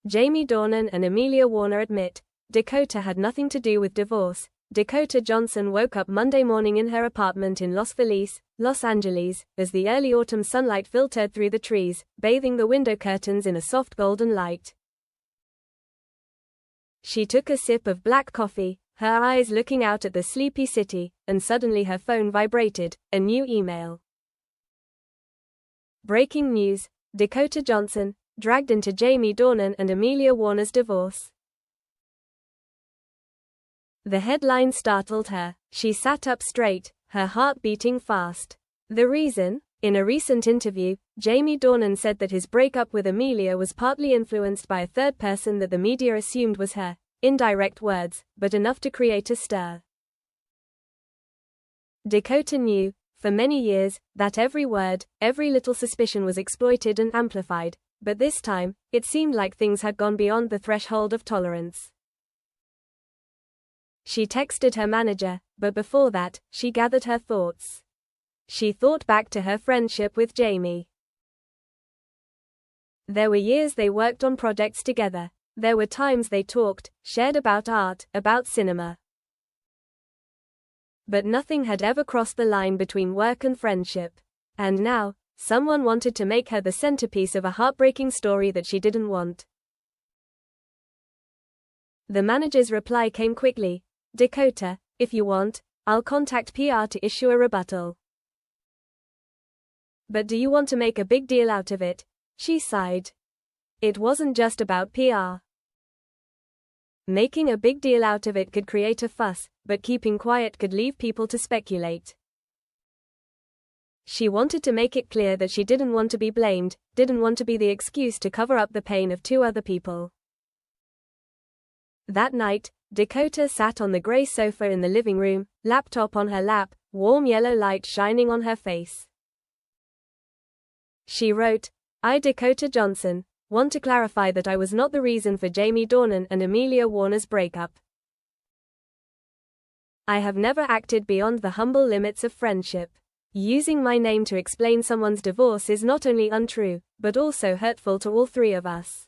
Jamie Dornan and Amelia Warner admit Dakota had nothing to do with divorce. Dakota Johnson woke up Monday morning in her apartment in Los Feliz, Los Angeles, as the early autumn sunlight filtered through the trees, bathing the window curtains in a soft golden light. She took a sip of black coffee, her eyes looking out at the sleepy city, and suddenly her phone vibrated, a new email. Breaking news: Dakota Johnson, dragged into Jamie Dornan and Amelia Warner's divorce. The headline startled her. She sat up straight, her heart beating fast. The reason? In a recent interview, Jamie Dornan said that his breakup with Amelia was partly influenced by a third person that the media assumed was her, indirect words, but enough to create a stir. Dakota knew, for many years, that every word, every little suspicion was exploited and amplified, but this time, it seemed like things had gone beyond the threshold of tolerance. She texted her manager, but before that, she gathered her thoughts. She thought back to her friendship with Jamie. There were years they worked on projects together. There were times they talked, shared about art, about cinema. But nothing had ever crossed the line between work and friendship. And now, someone wanted to make her the centerpiece of a heartbreaking story that she didn't want. The manager's reply came quickly. Dakota, if you want, I'll contact PR to issue a rebuttal. But do you want to make a big deal out of it? She sighed. It wasn't just about PR. Making a big deal out of it could create a fuss, but keeping quiet could leave people to speculate. She wanted to make it clear that she didn't want to be blamed, didn't want to be the excuse to cover up the pain of two other people. That night, Dakota sat on the gray sofa in the living room, laptop on her lap, warm yellow light shining on her face. She wrote, I, Dakota Johnson, want to clarify that I was not the reason for Jamie Dornan and Amelia Warner's breakup. I have never acted beyond the humble limits of friendship. Using my name to explain someone's divorce is not only untrue, but also hurtful to all three of us.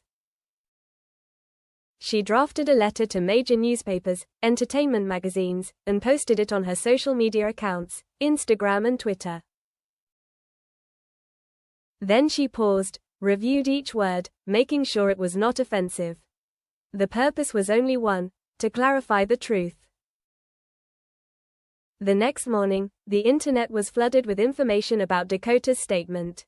She drafted a letter to major newspapers, entertainment magazines, and posted it on her social media accounts, Instagram and Twitter. Then she paused, reviewed each word, making sure it was not offensive. The purpose was only one: to clarify the truth. The next morning, the internet was flooded with information about Dakota's statement.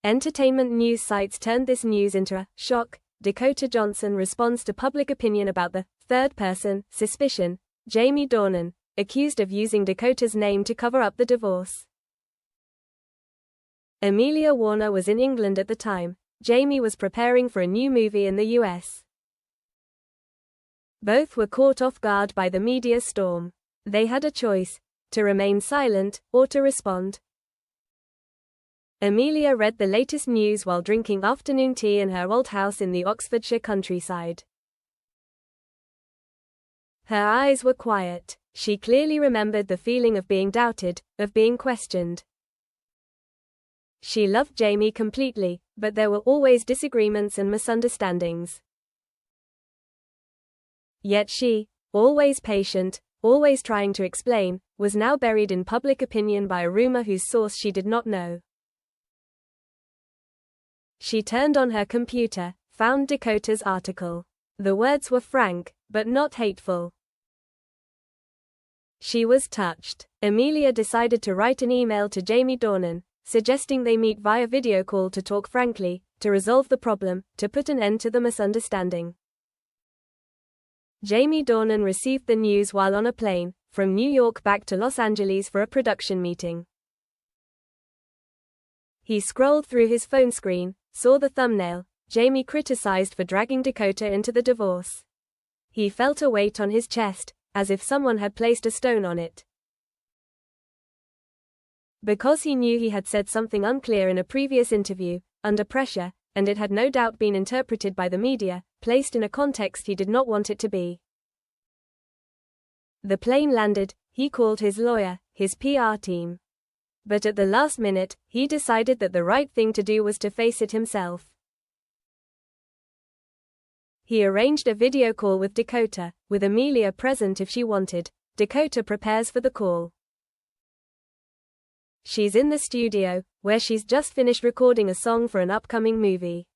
Entertainment news sites turned this news into a shock. Dakota Johnson responds to public opinion about the third-person suspicion, Jamie Dornan, accused of using Dakota's name to cover up the divorce. Amelia Warner was in England at the time. Jamie was preparing for a new movie in the US. Both were caught off guard by the media storm. They had a choice: to remain silent, or to respond. Amelia read the latest news while drinking afternoon tea in her old house in the Oxfordshire countryside. Her eyes were quiet. She clearly remembered the feeling of being doubted, of being questioned. She loved Jamie completely, but there were always disagreements and misunderstandings. Yet she, always patient, always trying to explain, was now buried in public opinion by a rumor whose source she did not know. She turned on her computer, found Dakota's article. The words were frank, but not hateful. She was touched. Amelia decided to write an email to Jamie Dornan, suggesting they meet via video call to talk frankly, to resolve the problem, to put an end to the misunderstanding. Jamie Dornan received the news while on a plane, from New York back to Los Angeles for a production meeting. He scrolled through his phone screen, saw the thumbnail, Jamie criticized for dragging Dakota into the divorce. He felt a weight on his chest, as if someone had placed a stone on it. Because he knew he had said something unclear in a previous interview, under pressure, and it had no doubt been interpreted by the media, placed in a context he did not want it to be. The plane landed, he called his lawyer, his PR team. But at the last minute, he decided that the right thing to do was to face it himself. He arranged a video call with Dakota, with Amelia present if she wanted. Dakota prepares for the call. She's in the studio, where she's just finished recording a song for an upcoming movie.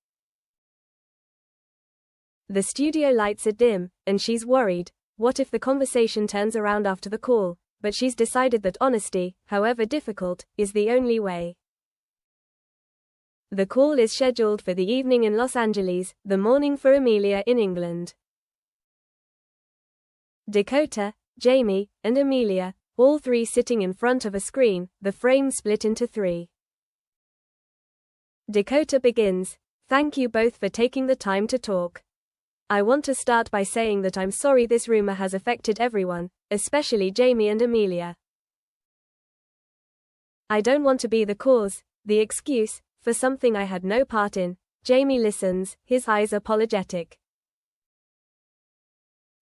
The studio lights are dim, and she's worried. What if the conversation turns around after the call? But she's decided that honesty, however difficult, is the only way. The call is scheduled for the evening in Los Angeles, the morning for Amelia in England. Dakota, Jamie, and Amelia, all three sitting in front of a screen, the frame split into three. Dakota begins, "Thank you both for taking the time to talk. I want to start by saying that I'm sorry this rumor has affected everyone, especially Jamie and Amelia. I don't want to be the cause, the excuse, for something I had no part in." Jamie listens, his eyes apologetic.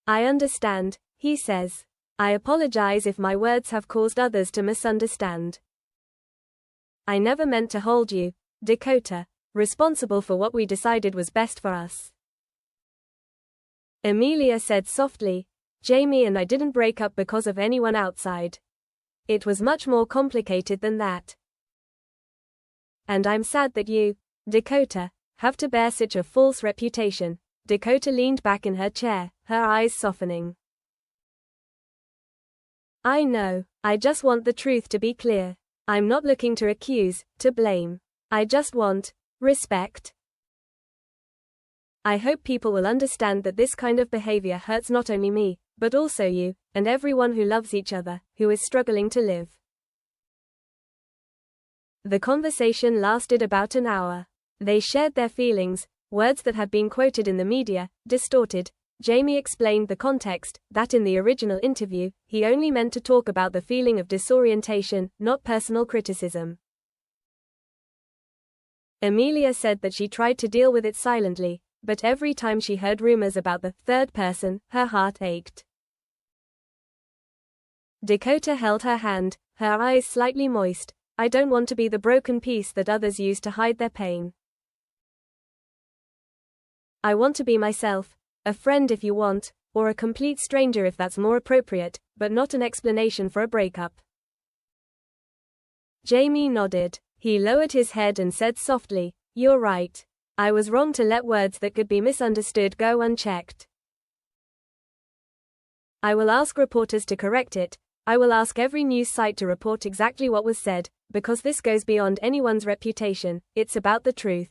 "I understand," he says. "I apologize if my words have caused others to misunderstand. I never meant to hold you, Dakota, responsible for what we decided was best for us." Amelia said softly, "Jamie and I didn't break up because of anyone outside. It was much more complicated than that. And I'm sad that you, Dakota, have to bear such a false reputation." Dakota leaned back in her chair, her eyes softening. "I know, I just want the truth to be clear. I'm not looking to accuse, to blame. I just want respect. I hope people will understand that this kind of behavior hurts not only me, but also you, and everyone who loves each other, who is struggling to live." The conversation lasted about an hour. They shared their feelings, words that had been quoted in the media, distorted. Jamie explained the context, that in the original interview, he only meant to talk about the feeling of disorientation, not personal criticism. Amelia said that she tried to deal with it silently, but every time she heard rumors about the third person, her heart ached. Dakota held her hand, her eyes slightly moist. "I don't want to be the broken piece that others use to hide their pain. I want to be myself, a friend if you want, or a complete stranger if that's more appropriate, but not an explanation for a breakup." Jamie nodded. He lowered his head and said softly, "You're right. I was wrong to let words that could be misunderstood go unchecked. I will ask reporters to correct it. I will ask every news site to report exactly what was said, because this goes beyond anyone's reputation, it's about the truth."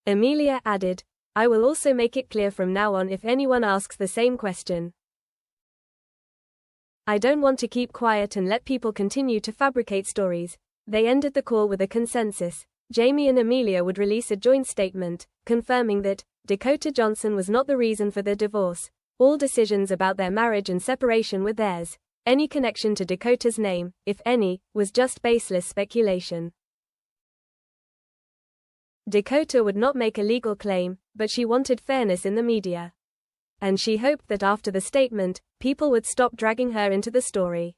Amelia added, "I will also make it clear from now on if anyone asks the same question. I don't want to keep quiet and let people continue to fabricate stories." They ended the call with a consensus. Jamie and Amelia would release a joint statement, confirming that Dakota Johnson was not the reason for the divorce. All decisions about their marriage and separation were theirs. Any connection to Dakota's name, if any, was just baseless speculation. Dakota would not make a legal claim, but she wanted fairness in the media. And she hoped that after the statement, people would stop dragging her into the story.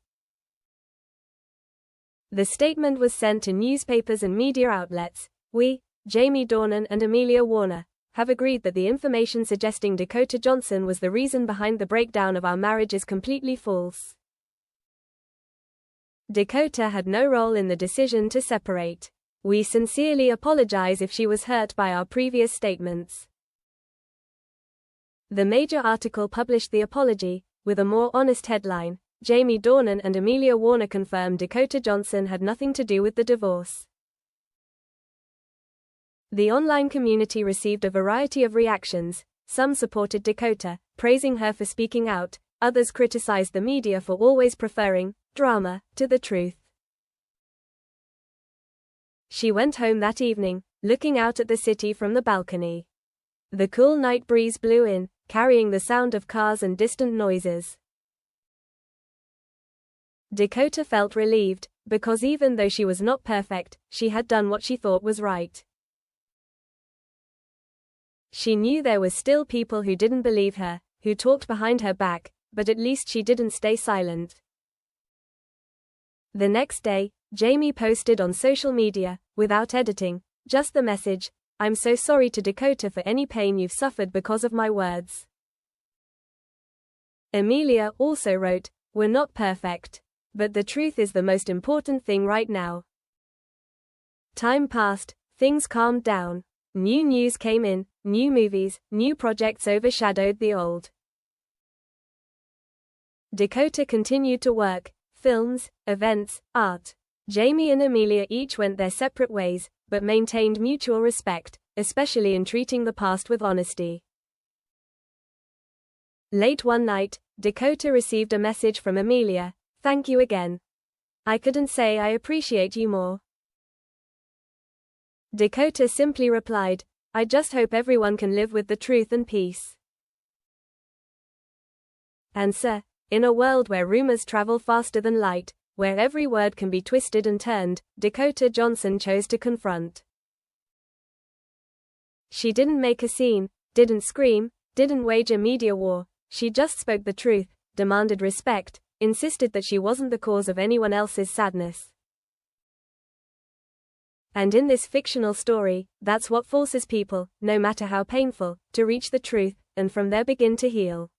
The statement was sent to newspapers and media outlets. "We, Jamie Dornan and Amelia Warner, have agreed that the information suggesting Dakota Johnson was the reason behind the breakdown of our marriage is completely false. Dakota had no role in the decision to separate. We sincerely apologize if she was hurt by our previous statements." The major article published the apology, with a more honest headline. Jamie Dornan and Amelia Warner confirmed Dakota Johnson had nothing to do with the divorce. The online community received a variety of reactions. Some supported Dakota, praising her for speaking out. Others criticized the media for always preferring drama to the truth. She went home that evening, looking out at the city from the balcony. The cool night breeze blew in, carrying the sound of cars and distant noises. Dakota felt relieved, because even though she was not perfect, she had done what she thought was right. She knew there were still people who didn't believe her, who talked behind her back, but at least she didn't stay silent. The next day, Jamie posted on social media, without editing, just the message, I'm so sorry to Dakota for any pain you've suffered because of my words. Amelia also wrote, "We're not perfect. But the truth is the most important thing right now." Time passed, things calmed down. New news came in, new movies, new projects overshadowed the old. Dakota continued to work, films, events, art. Jamie and Amelia each went their separate ways, but maintained mutual respect, especially in treating the past with honesty. Late one night, Dakota received a message from Amelia, "Thank you again. I couldn't say I appreciate you more." Dakota simply replied, "I just hope everyone can live with the truth and peace." Answer: in a world where rumors travel faster than light, where every word can be twisted and turned, Dakota Johnson chose to confront. She didn't make a scene, didn't scream, didn't wage a media war. She just spoke the truth, demanded respect, insisted that she wasn't the cause of anyone else's sadness. And in this fictional story, that's what forces people, no matter how painful, to reach the truth, and from there begin to heal.